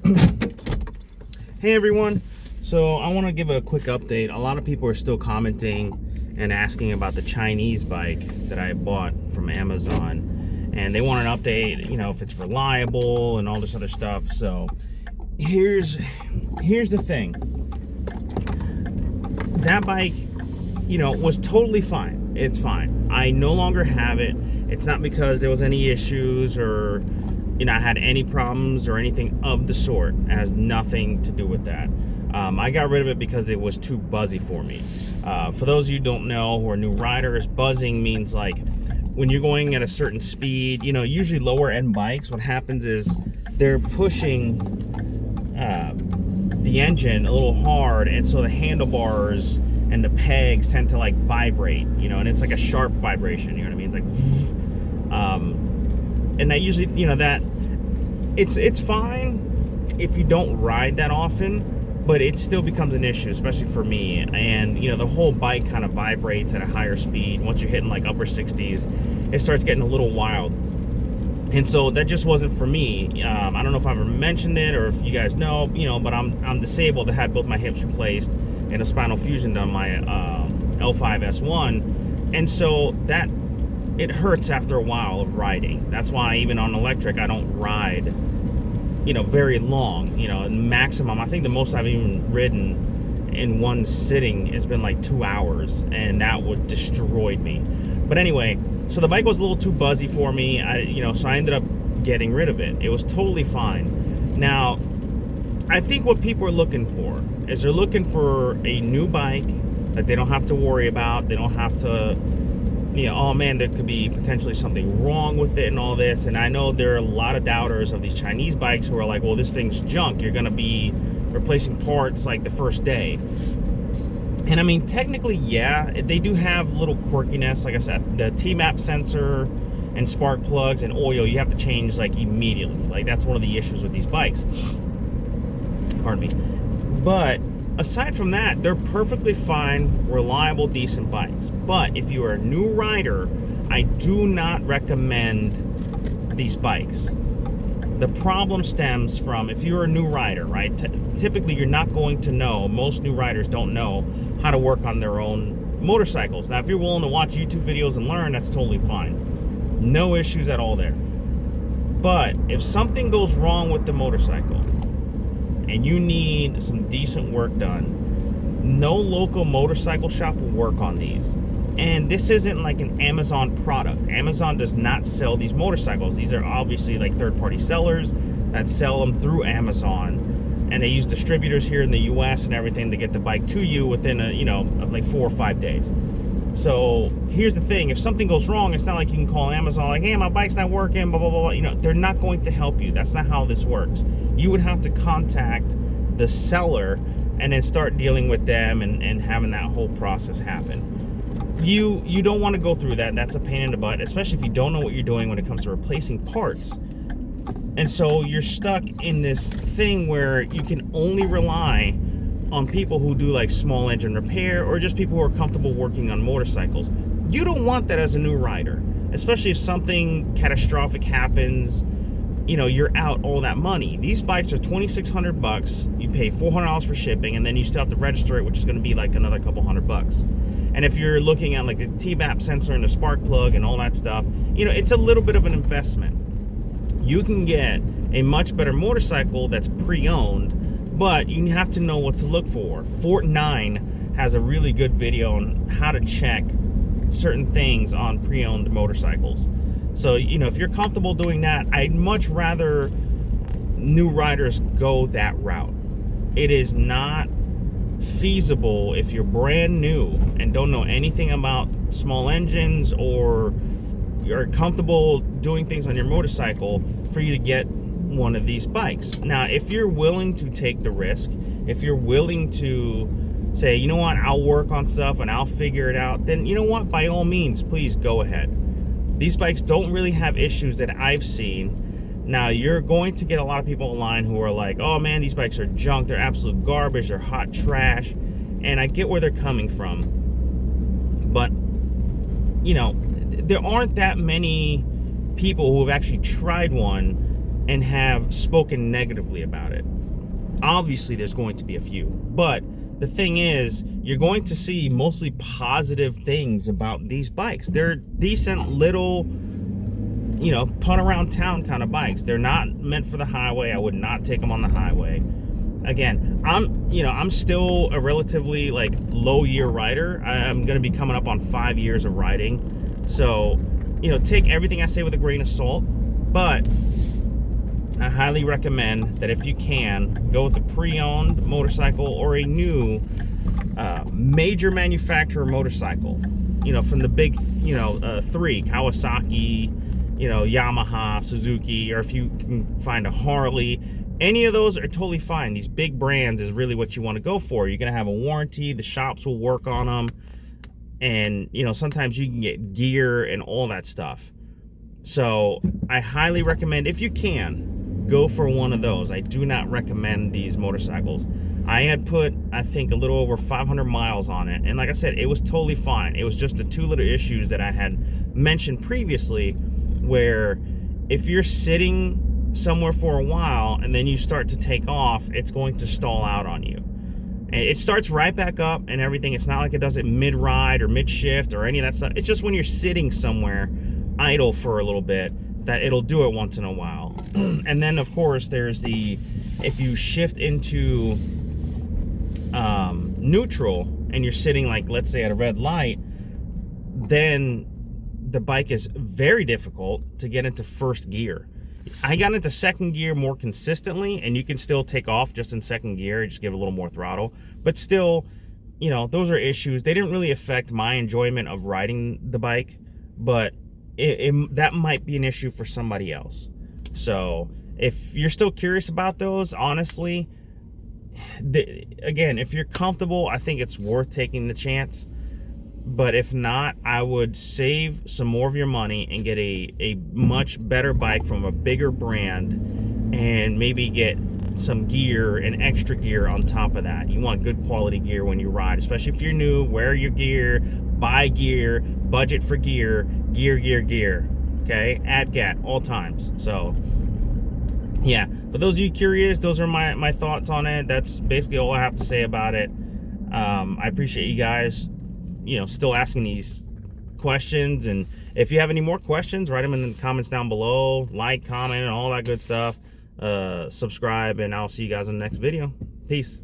Hey everyone, so I want to give a quick update. A lot of people are still commenting and asking about the Chinese bike that I bought from Amazon, and they want an update, if it's reliable and all this other stuff. So here's the thing. That bike, was totally fine. It's fine. I no longer have it. It's not because there was any issues or I had any problems or anything of the sort. It has nothing to do with that. I got rid of it because it was too buzzy for me. For those of you who don't know who are new riders, buzzing means like when you're going at a certain speed, usually lower end bikes, what happens is they're pushing the engine a little hard, and so the handlebars and the pegs tend to like vibrate, and it's like a sharp vibration, you know what I mean? It's like, and that usually, that it's fine if you don't ride that often, but it still becomes an issue, especially for me. And the whole bike kind of vibrates at a higher speed. Once you're hitting like upper 60s, it starts getting a little wild. And so that just wasn't for me. I don't know if I ever mentioned it or if you guys know, but I'm disabled. I had both my hips replaced and a spinal fusion done my L5S1, and so that it hurts after a while of riding. That's why even on electric I don't ride very long. Maximum, I think the most I've even ridden in one sitting has been like 2 hours, and that would destroyed me. But anyway, so the bike was a little too buzzy for me. So I ended up getting rid of it. It was totally fine. Now I think what people are looking for is they're looking for a new bike that they don't have to worry about. They don't have to, oh man, there could be potentially something wrong with it and all this. And I know there are a lot of doubters of these Chinese bikes who are like, well, this thing's junk. You're going to be replacing parts like the first day. And I mean, technically, yeah, they do have little quirkiness. Like I said, the T-MAP sensor and spark plugs and oil, you have to change like immediately. Like that's one of the issues with these bikes. Pardon me. But aside from that, they're perfectly fine, reliable, decent bikes. But if you are a new rider, I do not recommend these bikes. The problem stems from, if you're a new rider, right? Typically, you're not going to know, most new riders don't know how to work on their own motorcycles. Now, if you're willing to watch YouTube videos and learn, that's totally fine. No issues at all there. But if something goes wrong with the motorcycle, and you need some decent work done, no local motorcycle shop will work on these. And this isn't like an Amazon product. Amazon does not sell these motorcycles. These are obviously like third-party sellers that sell them through Amazon, and they use distributors here in the US and everything to get the bike to you within like 4 or 5 days. So here's the thing, if something goes wrong, it's not like you can call Amazon like, hey, my bike's not working, blah, blah, blah. They're not going to help you. That's not how this works. You would have to contact the seller and then start dealing with them and having that whole process happen. You don't want to go through that. That's a pain in the butt, especially if you don't know what you're doing when it comes to replacing parts. And so you're stuck in this thing where you can only rely on people who do like small engine repair or just people who are comfortable working on motorcycles. You don't want that as a new rider, especially if something catastrophic happens, you're out all that money. These bikes are $2,600. You pay $400 for shipping, and then you still have to register it, which is going to be like another couple $100. And if you're looking at like the T-MAP sensor and the spark plug and all that stuff, it's a little bit of an investment. You can get a much better motorcycle that's pre-owned, but you have to know what to look for. Fort9 has a really good video on how to check certain things on pre-owned motorcycles. So, if you're comfortable doing that, I'd much rather new riders go that route. It is not feasible if you're brand new and don't know anything about small engines or you're comfortable doing things on your motorcycle for you to get one of these bikes. Now, if you're willing to take the risk, if you're willing to say, you know what, I'll work on stuff and I'll figure it out, then you know what, by all means, please go ahead. These bikes don't really have issues that I've seen. Now, you're going to get a lot of people online who are like, oh man, these bikes are junk, they're absolute garbage, they're hot trash, and I get where they're coming from. But, there aren't that many people who have actually tried one and have spoken negatively about it. Obviously, there's going to be a few, but the thing is, you're going to see mostly positive things about these bikes. They're decent little, you know, punt around town kind of bikes. They're not meant for the highway. I would not take them on the highway. Again, I'm still a relatively like low year rider. I'm going to be coming up on 5 years of riding. So, you know, take everything I say with a grain of salt, but I highly recommend that if you can, go with a pre-owned motorcycle or a new major manufacturer motorcycle. You know, from the big, you know, three, Kawasaki, you know, Yamaha, Suzuki, or if you can find a Harley. Any of those are totally fine. These big brands is really what you want to go for. You're going to have a warranty. The shops will work on them. And, you know, sometimes you can get gear and all that stuff. So I highly recommend, if you can, go for one of those. I do not recommend these motorcycles. I had put, I think, a little over 500 miles on it. And like I said, it was totally fine. It was just the two little issues that I had mentioned previously, where if you're sitting somewhere for a while and then you start to take off, it's going to stall out on you. And it starts right back up and everything. It's not like it does it mid-ride or mid-shift or any of that stuff. It's just when you're sitting somewhere idle for a little bit that it'll do it once in a while. And then, of course, there's the, if you shift into neutral and you're sitting, like, let's say at a red light, then the bike is very difficult to get into first gear. I got into second gear more consistently, and you can still take off just in second gear, just give a little more throttle. But still, you know, those are issues. They didn't really affect my enjoyment of riding the bike, but that might be an issue for somebody else. So if you're still curious about those, honestly, again, if you're comfortable, I think it's worth taking the chance. But if not, I would save some more of your money and get a much better bike from a bigger brand, and maybe get some gear and extra gear on top of that. You want good quality gear when you ride, especially if you're new. Wear your gear, buy gear, budget for gear, gear, okay? Add GAT all times. So yeah, for those of you curious, those are my thoughts on it. That's basically all I have to say about it. I appreciate you guys, you know, still asking these questions. And if you have any more questions, write them in the comments down below. Like, comment, and all that good stuff. Subscribe, and I'll see you guys in the next video. Peace.